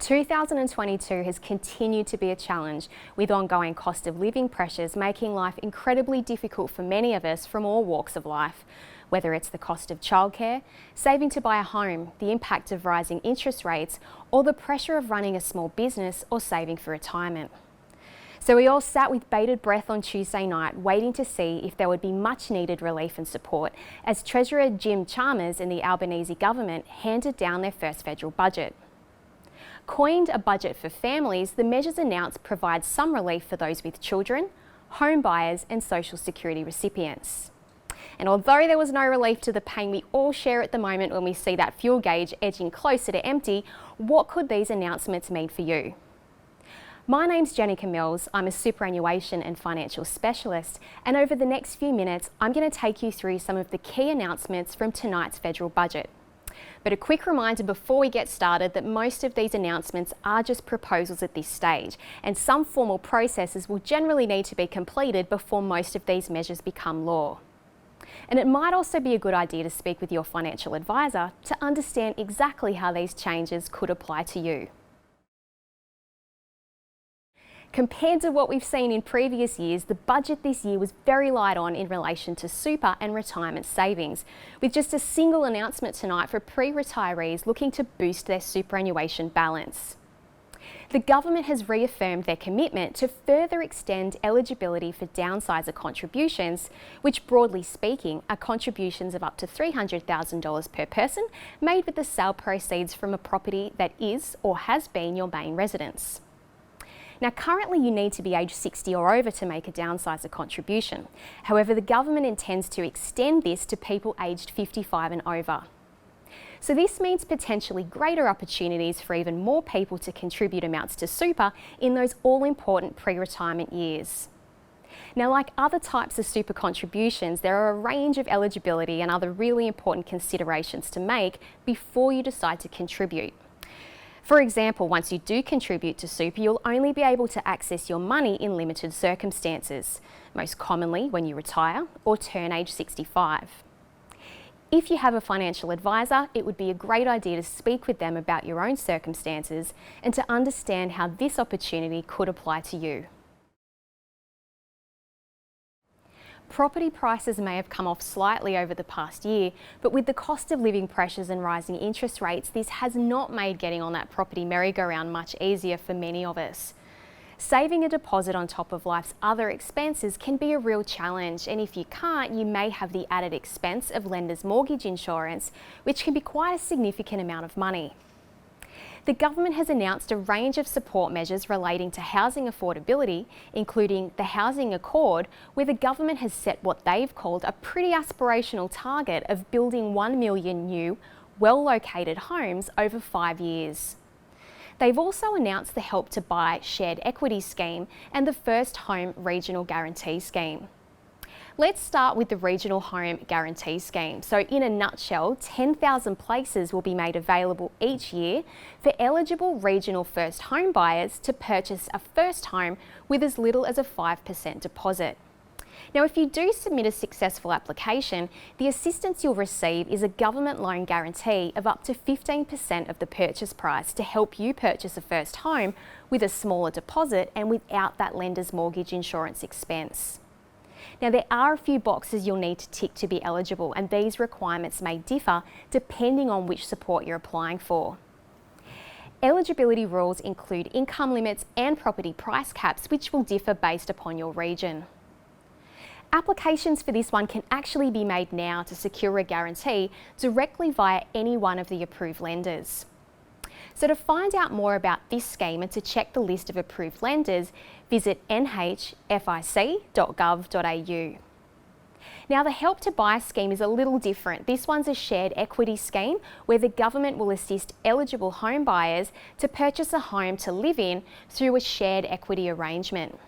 2022 has continued to be a challenge, with ongoing cost of living pressures making life incredibly difficult for many of us from all walks of life. Whether it's the cost of childcare, saving to buy a home, the impact of rising interest rates, or the pressure of running a small business or saving for retirement. So we all sat with bated breath on Tuesday night, waiting to see if there would be much needed relief and support as Treasurer Jim Chalmers and the Albanese government handed down their first federal budget. Coined a budget for families, the measures announced provide some relief for those with children, home buyers and social security recipients. And although there was no relief to the pain we all share at the moment when we see that fuel gauge edging closer to empty, what could these announcements mean for you? My name's Jenica Mills, I'm a superannuation and financial specialist, and over the next few minutes I'm going to take you through some of the key announcements from tonight's federal budget. But a quick reminder before we get started that most of these announcements are just proposals at this stage, and some formal processes will generally need to be completed before most of these measures become law. And it might also be a good idea to speak with your financial advisor to understand exactly how these changes could apply to you. Compared to what we've seen in previous years, the budget this year was very light on in relation to super and retirement savings, with just a single announcement tonight for pre-retirees looking to boost their superannuation balance. The government has reaffirmed their commitment to further extend eligibility for downsizer contributions, which broadly speaking are contributions of up to $300,000 per person made with the sale proceeds from a property that is or has been your main residence. Now, currently you need to be aged 60 or over to make a downsizer contribution. However, the government intends to extend this to people aged 55 and over. So this means potentially greater opportunities for even more people to contribute amounts to super in those all-important pre-retirement years. Now, like other types of super contributions, there are a range of eligibility and other really important considerations to make before you decide to contribute. For example, once you do contribute to super, you'll only be able to access your money in limited circumstances, most commonly when you retire or turn age 65. If you have a financial advisor, it would be a great idea to speak with them about your own circumstances and to understand how this opportunity could apply to you. Property prices may have come off slightly over the past year, but with the cost of living pressures and rising interest rates, this has not made getting on that property merry-go-round much easier for many of us. Saving a deposit on top of life's other expenses can be a real challenge, and if you can't, you may have the added expense of lender's mortgage insurance, which can be quite a significant amount of money. The government has announced a range of support measures relating to housing affordability, including the Housing Accord, where the government has set what they've called a pretty aspirational target of building 1 million new, well-located homes over 5 years. They've also announced the Help to Buy Shared Equity Scheme and the First Home Regional Guarantee Scheme. Let's start with the Regional Home Guarantee Scheme. So in a nutshell, 10,000 places will be made available each year for eligible regional first home buyers to purchase a first home with as little as a 5% deposit. Now, if you do submit a successful application, the assistance you'll receive is a government loan guarantee of up to 15% of the purchase price to help you purchase a first home with a smaller deposit and without that lender's mortgage insurance expense. Now, there are a few boxes you'll need to tick to be eligible, and these requirements may differ depending on which support you're applying for. Eligibility rules include income limits and property price caps, which will differ based upon your region. Applications for this one can actually be made now to secure a guarantee directly via any one of the approved lenders. So to find out more about this scheme and to check the list of approved lenders, visit nhfic.gov.au. Now, the Help to Buy scheme is a little different. This one's a shared equity scheme where the government will assist eligible home buyers to purchase a home to live in through a shared equity arrangement.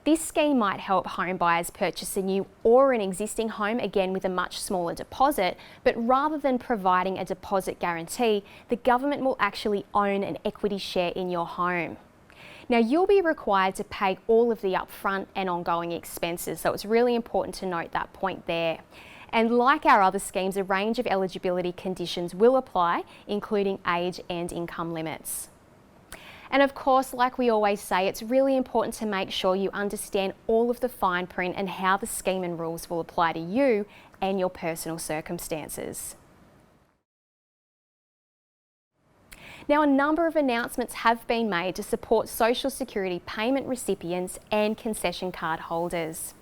This scheme might help home buyers purchase a new or an existing home, again with a much smaller deposit, but rather than providing a deposit guarantee, the government will actually own an equity share in your home. Now, you'll be required to pay all of the upfront and ongoing expenses, so it's really important to note that point there. And like our other schemes, a range of eligibility conditions will apply, including age and income limits. And of course, like we always say, it's really important to make sure you understand all of the fine print and how the scheme and rules will apply to you and your personal circumstances. Now, a number of announcements have been made to support Social Security payment recipients and concession card holders.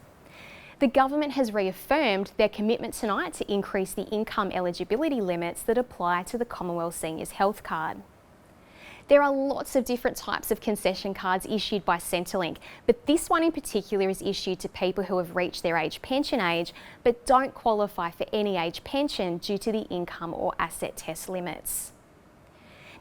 The government has reaffirmed their commitment tonight to increase the income eligibility limits that apply to the Commonwealth Seniors Health Card. There are lots of different types of concession cards issued by Centrelink, but this one in particular is issued to people who have reached their age pension age but don't qualify for any age pension due to the income or asset test limits.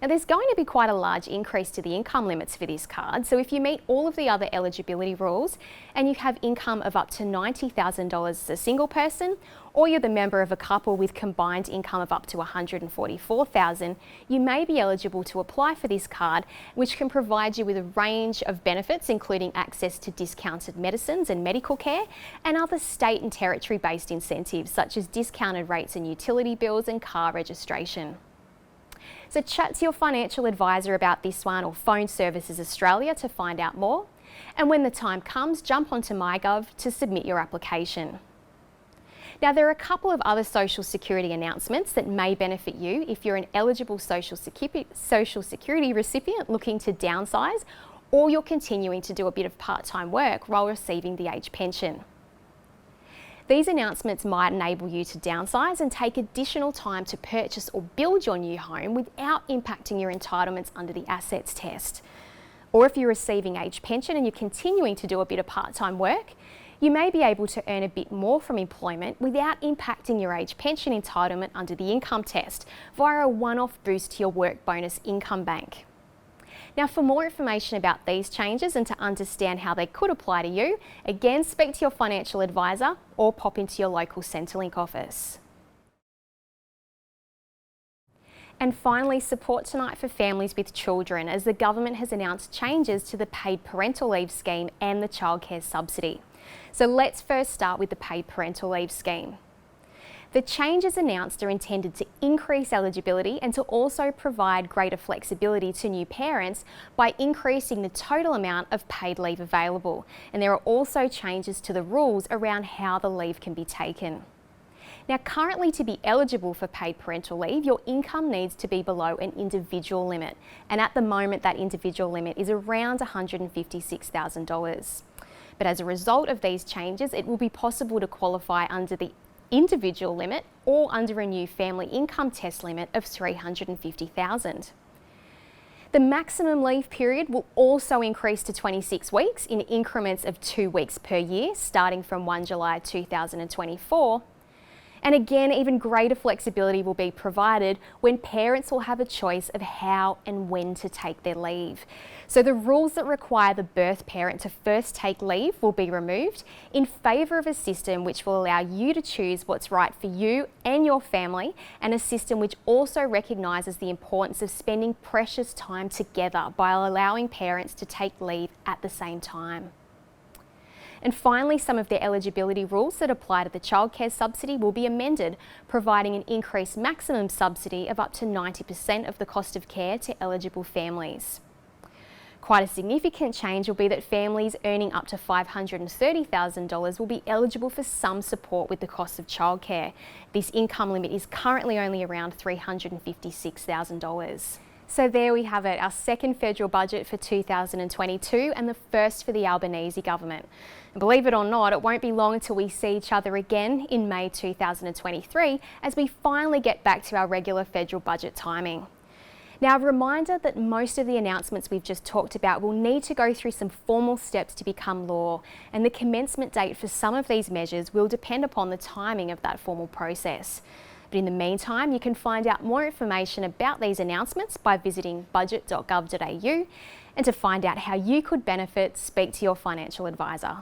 Now, there's going to be quite a large increase to the income limits for this card, so if you meet all of the other eligibility rules and you have income of up to $90,000 as a single person, or you're the member of a couple with combined income of up to $144,000, you may be eligible to apply for this card, which can provide you with a range of benefits, including access to discounted medicines and medical care, and other state and territory-based incentives, such as discounted rates and utility bills and car registration. So chat to your financial advisor about this one or phone Services Australia to find out more. And when the time comes, jump onto MyGov to submit your application. Now, there are a couple of other Social Security announcements that may benefit you if you're an eligible Social Security recipient looking to downsize, or you're continuing to do a bit of part-time work while receiving the age pension. These announcements might enable you to downsize and take additional time to purchase or build your new home without impacting your entitlements under the assets test. Or if you're receiving age pension and you're continuing to do a bit of part-time work, you may be able to earn a bit more from employment without impacting your age pension entitlement under the income test via a one-off boost to your work bonus income bank. Now, for more information about these changes and to understand how they could apply to you, again, speak to your financial advisor or pop into your local Centrelink office. And finally, support tonight for families with children, as the government has announced changes to the paid parental leave scheme and the childcare subsidy. So let's first start with the paid parental leave scheme. The changes announced are intended to increase eligibility and to also provide greater flexibility to new parents by increasing the total amount of paid leave available. And there are also changes to the rules around how the leave can be taken. Now, currently, to be eligible for paid parental leave, your income needs to be below an individual limit. And at the moment, that individual limit is around $156,000. But as a result of these changes, it will be possible to qualify under the individual limit or under a new family income test limit of $350,000. The maximum leave period will also increase to 26 weeks in increments of 2 weeks per year, starting from 1 July 2024. And again, even greater flexibility will be provided when parents will have a choice of how and when to take their leave. So the rules that require the birth parent to first take leave will be removed in favour of a system which will allow you to choose what's right for you and your family, and a system which also recognises the importance of spending precious time together by allowing parents to take leave at the same time. And finally, some of the eligibility rules that apply to the childcare subsidy will be amended, providing an increased maximum subsidy of up to 90% of the cost of care to eligible families. Quite a significant change will be that families earning up to $530,000 will be eligible for some support with the cost of childcare. This income limit is currently only around $356,000. So there we have it, our second federal budget for 2022 and the first for the Albanese government. And believe it or not, it won't be long until we see each other again in May 2023 as we finally get back to our regular federal budget timing. Now, a reminder that most of the announcements we've just talked about will need to go through some formal steps to become law, and the commencement date for some of these measures will depend upon the timing of that formal process. But in the meantime, you can find out more information about these announcements by visiting budget.gov.au, and to find out how you could benefit, speak to your financial advisor.